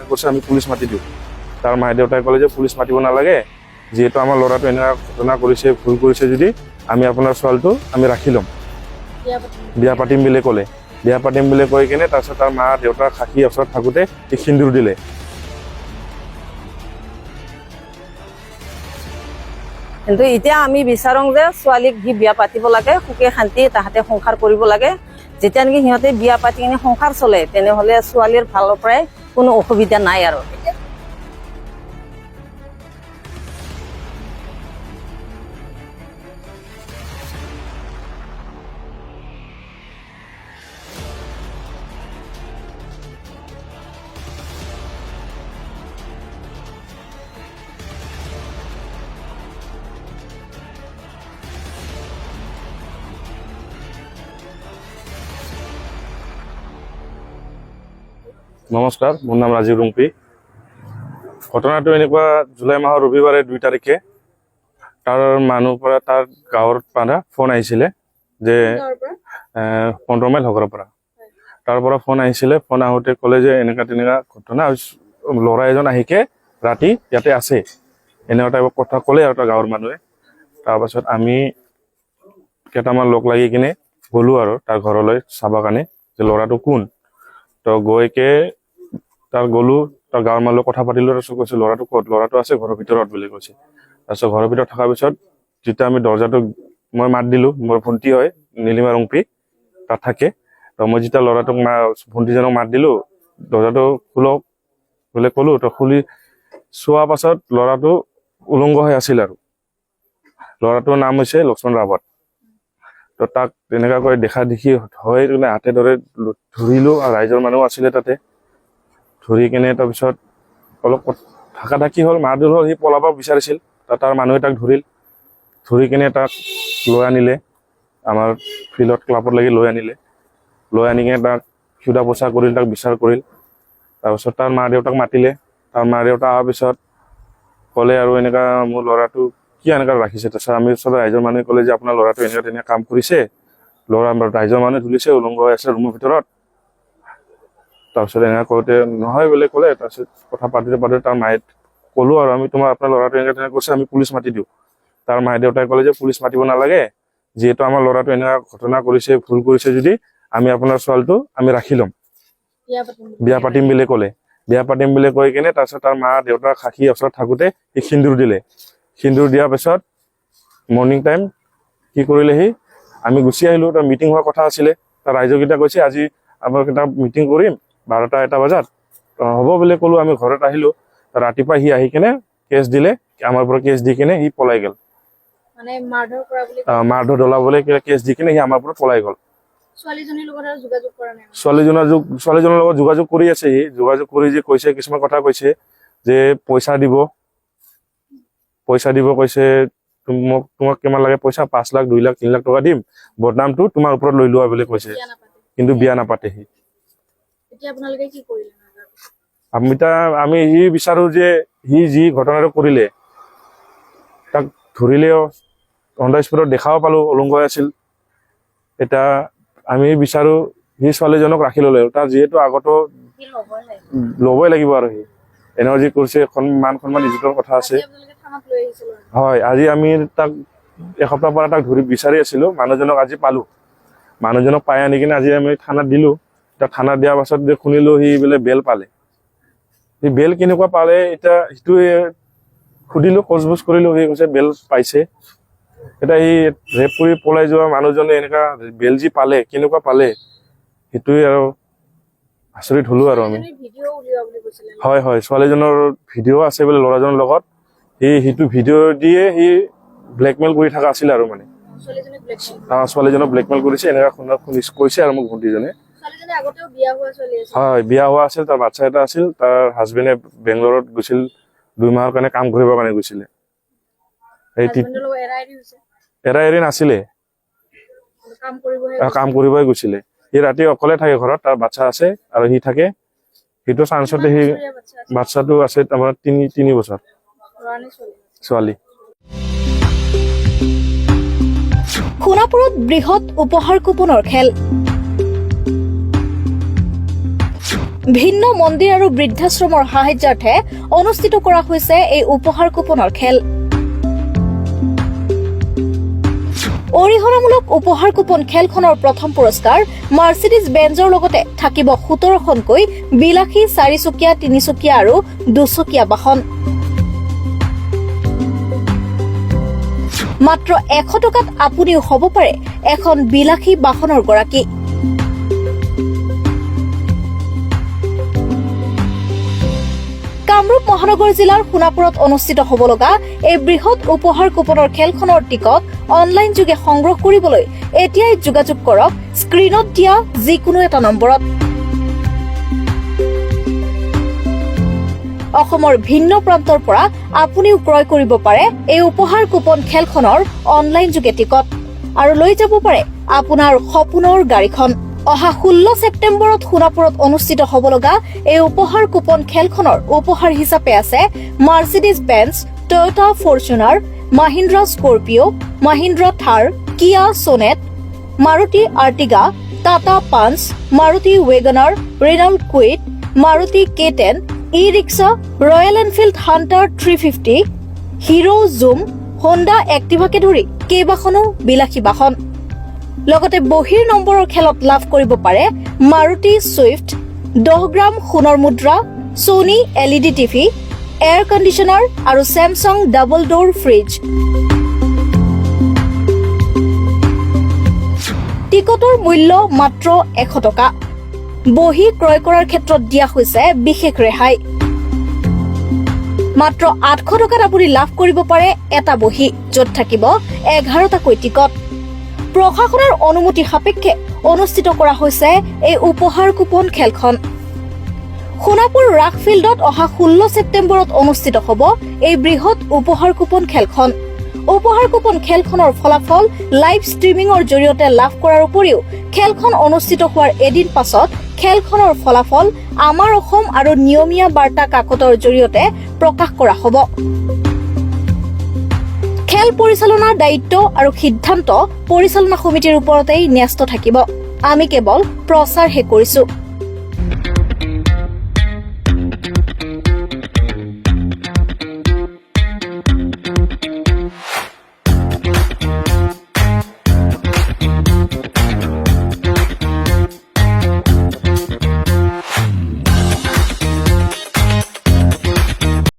কৈছে আমি পুলিচ মাতি দিওঁ। তাৰ মায়ে দেউতাই ক'লে যে পুলিচ মাতিব নালাগে, যিহেতু আমাৰ ল'ৰাটো এনেকুৱা ঘটনা কৰিছে, ভুল কৰিছে, যদি আমি আপোনাৰ ছোৱালীটো আমি ৰাখি ল'ম, বিয়া পাতিম বুলি ক'লে। বিয়া পাতিম বুলি কৈ কিনে তাৰপিছত তাৰ মা দেউতাৰ সাক্ষী ওচৰত থাকোঁতে সি সিন্দুৰ দিলে। কিন্তু এতিয়া আমি বিচাৰোঁ যে ছোৱালীক সি বিয়া পাতিব লাগে, সুখে শান্তি তাহাঁতে সংসাৰ কৰিব লাগে। যেতিয়া নেকি সিহঁতে বিয়া পাতি কিনে সংসাৰ চলে, তেনেহ'লে ছোৱালীৰ ফালৰ পৰাই কোনো অসুবিধা নাই আৰু। নমস্কাৰ, মোৰ নাম ৰাজীৱ ৰুংপি। ঘটনাটো এনেকুৱা, জুলাই মাহৰ ৰবিবাৰে 2 তাৰিখে তাৰ মানুহৰ পৰা, তাৰ গাঁৱৰ পৰা ফোন আহিছিলে যে 15 মাইল হগৰৰ পৰা। তাৰ পৰা ফোন আহিছিলে। ফোন আহোঁতে ক'লে যে এনেকুৱা তেনেকুৱা ঘটনা, ল'ৰা এজন আহিকে ৰাতি ইয়াতে আছে, এনেকুৱা টাইপৰ কথা ক'লে আৰু তাৰ গাঁৱৰ মানুহে। তাৰপাছত আমি কেইটামান লগ লাগি কিনে গ'লোঁ আৰু তাৰ ঘৰলৈ চাবৰ কাৰণে যে ল'ৰাটো কোন। তো গৈকে তাৰ গ'লোঁ, তাৰ গাঁৱৰ মানুহৰ কথা পাতিলোঁ। তাৰপিছত কৈছে ল'ৰাটো ক'ত? ল'ৰাটো আছে ঘৰৰ ভিতৰত বুলি কৈছে। তাৰপিছত ঘৰৰ ভিতৰত থকাৰ পিছত যেতিয়া আমি দৰ্জাটো, মই মাত দিলোঁ, মোৰ ভণ্টি হয় নীলিমা ৰুংপি, তাত থাকে। তো মই যেতিয়া ল'ৰাটোক ভণ্টিজনক মাত দিলোঁ, দৰ্জাটো খোলক বুলি ক'লোঁ। তো খুলি চোৱাৰ পাছত ল'ৰাটো উলংগ হৈ আছিল আৰু। ল'ৰাটোৰ নাম হৈছে লক্ষ্মণ ৰাৱত। তো তাক তেনেকুৱা কৰি দেখা দেখি হৈ হাতে ধৰে ধৰিলোঁ, আৰু ৰাইজৰ মানুহ আছিলে তাতে। ধৰি কিনে তাৰপিছত অলপ ঢাকি হ'ল, মাৰধৰ হ'ল। সি পলাব বিচাৰিছিল, তাৰ মানুহে তাক ধৰি কিনে তাক লৈ আনিলে আমাৰ ফিল্ডত, ক্লাবত লাগি লৈ আনিলে। লৈ আনি কিনে তাক সোধা পোছা কৰিল, তাক বিচাৰ কৰিল। তাৰপিছত তাৰ মা দেউতাক মাতিলে। তাৰ মা দেউতা অহাৰ পিছত ক'লে আৰু এনেকুৱা মোৰ ল'ৰাটো কি এনেকুৱা ৰাখিছে। তাৰপিছত আমি চব ৰাইজৰ মানুহে ক'লে যে আপোনাৰ ল'ৰাটো এনেকুৱা তেনেকুৱা কাম কৰিছে, ৰাইজৰ মানুহে ধৰিছে, উলংগ হৈ আছে ৰুমৰ ভিতৰত। তাৰপিছত এনেকুৱা কৰোঁতে নহয় বুলি ক'লে। তাৰপিছত কথা পাতোতে তাৰ মায়ে ক'লোঁ আৰু আমি আপোনাৰ ল'ৰাটো এনেকুৱা তেনেকুৱা কৈছে, আমি পুলিচ মাতি দিওঁ। তাৰ মায়ে দেউতাই ক'লে যে পুলিচ মাতিব নালাগে, যিহেতু আমাৰ ল'ৰাটো এনেকুৱা ঘটনা কৰিছে, ভুল কৰিছে, যদি আমি আপোনাৰ ছোৱালীটো আমি ৰাখি ল'ম, বিয়া পাতিম বুলি ক'লে। বিয়া পাতিম বুলি কৈ কিনে তাৰপিছত তাৰ মা দেউতাৰ সাক্ষী ওচৰত থাকোঁতে সি সিন্দুৰ দিলে। সিন্দুৰ দিয়াৰ পিছত মৰ্ণিং টাইম কি কৰিলে, আমি গুচি আহিলোঁ। তাৰ মিটিং হোৱাৰ কথা আছিলে। তাৰ ৰাইজকেইটা কৈছে আজি আপোনালোকে মিটিং কৰিম 12টা-1টা বজাত। হ'ব বুলি ক'লোঁ। আমি ঘৰত আহিলোঁ। ৰাতিপুৱা সি আহি কিনে কেছ দিলে, আমাৰ পৰা কেছ দি কিনে সি পলাই গ'ল। মাৰধৰ দলাবলৈ কেছ দি কিনে সি আমাৰ পৰা পলাই গ'ল। ছোৱালীজনীৰ লগত যোগাযোগ কৰি আছে। সি যোগাযোগ কৰি যে কৈছে, কিছুমান কথা কৈছে যে পইচা দিব কৈছে, তোমাক কিমান লাগে পইচা? 5 লাখ, 2 লাখ, 3 লাখ টকা দিম, বদনামটো তোমাৰ ওপৰত লৈ লোৱা বুলি কৈছে। কিন্তু বিয়া নাপাতে সি। আমি সি বিচাৰো যে সি যি ঘটনাটো কৰিলে তাক ধৰিলেও, অন দ্য স্পটত দেখাও পালো উলংগ হৈ আছিল। এতিয়া আমি বিচাৰো সি ছোৱালীজনক ৰাখি ল'লে। তাৰ যিহেতু আগতো ল'বই লাগিব, আৰু সি এনেও যি কৰিছে, মান সন্মান ইজ্জতৰ কথা আছে। হয়, আজি আমি তাক এসপ্তাহ পৰা তাক ধৰি বিচাৰি আছিলো। মানুহজনক আজি পালো। মানুহজনক পাই আনি কিনে আজি আমি থানাত দিলো। এতিয়া থানাত দিয়াৰ পাছত শুনিলো সি বোলে বেল পালে। সি বেল কেনেকুৱা পালে এতিয়া সেইটোৱে সুধিলো, কোচবুচ কৰিলো। সি কৈছে বেল পাইছে। এতিয়া সি ৰেপ কৰি পলাই যোৱা মানুহজনে এনেকুৱা বেল যি পালে, কেনেকুৱা পালে, সেইটোৱে আৰু আচৰিত হলো আৰু আমি। হয়, ছোৱালীজনৰ ভিডিঅ' আছে বোলে ল'ৰাজনৰ লগত। সেইটো ভিডিঅ' দিয়ে সি ব্লেকমেইল কৰি থকা আছিল আৰু মানে। ছোৱালীজনক ব্লেকমেইল কৰিছে, এনেকুৱা কৈছে আৰু মোক ভণ্টিজনে। হয়, বিয়া হোৱা আছিল, তাৰ বাচ্ছা এটা আছিল। তাৰ হাজবেণ্ডে বেংগলোৰত গৈছিল 2 মাহৰ কাৰণে কাম কৰিবৰ কাৰণে গৈছিলে। এৰা এৰি নাছিলে, কাম কৰিবই গৈছিলে। সি ৰাতি অকলে থাকে ঘৰত, তাৰ বাচ্ছা আছে আৰু সি থাকে। সেইটো চান্সতে সি, বাচ্ছাটো আছে আমাৰ 3 বছৰ ছোৱালী। সোণাপুৰত বৃহৎ উপহাৰ কুপনৰ খেল। ভিন্ন মন্দিৰ আৰু বৃদ্ধাশ্ৰমৰ সাহায্যাৰ্থে অনুষ্ঠিত কৰা হৈছে এই উপহাৰ কুপনৰ খেল। অৰিহণামূলক উপহাৰ কুপন খেলখনৰ প্ৰথম পুৰস্কাৰ মাৰ্চিডিজ বেঞ্জৰ লগতে থাকিব 17খনকৈ বিলাসী 4চকীয়া, 3চকীয়া আৰু 2চকীয়া বাহন। মাত্ৰ 100 টকাত আপুনিও হ'ব পাৰে এখন বিলাসী বাহনৰ গৰাকী। কামৰূপ মহানগৰ জিলাৰ সোণাপুৰত অনুষ্ঠিত হ'ব লগা এই বৃহৎ উপহাৰ কুপনৰ খেলখনৰ টিকট অনলাইন যোগে সংগ্ৰহ কৰিবলৈ এতিয়াই যোগাযোগ কৰক স্ক্ৰীনত দিয়া যিকোনো এটা নম্বৰত। অসমৰ ভিন্ন প্ৰান্তৰ পৰা আপুনিও ক্ৰয় কৰিব পাৰে এই উপহাৰ কুপন খেলখনৰ অনলাইন যোগে টিকট আৰু লৈ যাব পাৰে আপোনাৰ সপোনৰ গাড়ীখন। অহা 16 ছেপ্টেম্বৰত সোণাপুৰত অনুষ্ঠিত হ'ব লগা এই উপহাৰ কুপন খেলখনৰ উপহাৰ হিচাপে আছে Mercedes Benz, Toyota Fortuner, Mahindra Scorpio', Mahindra Thar, Kia Sonet, Maruti Ertiga, Tata Punch, Maruti WagonR, Renault Kwid, Maruti K10, e rickshaw, Royal Enfield Hunter 350, Hero Zoom, Honda এক্টিভাকে ধৰি কেইবাখনো বিলাসী বাহন। লগতে বহিৰ নম্বৰৰ খেলত লাভ কৰিব পাৰে মাৰুতি ছুইফট, 10 গ্ৰাম সোণৰ মুদ্ৰা, সোনী LED টিভি, এয়াৰ কণ্ডিচনাৰ আৰু ছেমছাং ডাবল ডোৰ ফ্ৰিজ। টিকটৰ মূল্য মাত্ৰ 100 টকা। বহি ক্ৰয় কৰাৰ ক্ষেত্ৰত দিয়া হৈছে বিশেষ ৰেহাই। মাত্ৰ 800 টকাত আপুনি লাভ কৰিব পাৰে এটা বহি, য'ত থাকিব 11টাকৈ টিকট। প্ৰশাসনৰ অনুমতি সাপেক্ষে অনুষ্ঠিত কৰা হৈছে এই উপহাৰ কুপন খেলখন। সোণাপুৰ ৰাস ফিল্ডত অহা 16 ছেপ্টেম্বৰত অনুষ্ঠিত হ'ব এই বৃহৎ উপহাৰ কুপন খেলখন। উপহাৰ কুপন খেলখনৰ ফলাফল লাইভ ষ্ট্ৰীমিঙৰ জৰিয়তে লাভ কৰাৰ উপৰিও খেলখন অনুষ্ঠিত হোৱাৰ এদিন পাছত খেলখনৰ ফলাফল আমাৰ অসম আৰু নিয়মীয়া বাৰ্তা কাকতৰ জৰিয়তে প্ৰকাশ কৰা হ'ব। খেল পৰিচালনাৰ দায়িত্ব আৰু সিদ্ধান্ত পৰিচালনা সমিতিৰ ওপৰতেই ন্যস্ত থাকিব। আমি কেৱল প্ৰচাৰহে কৰিছো।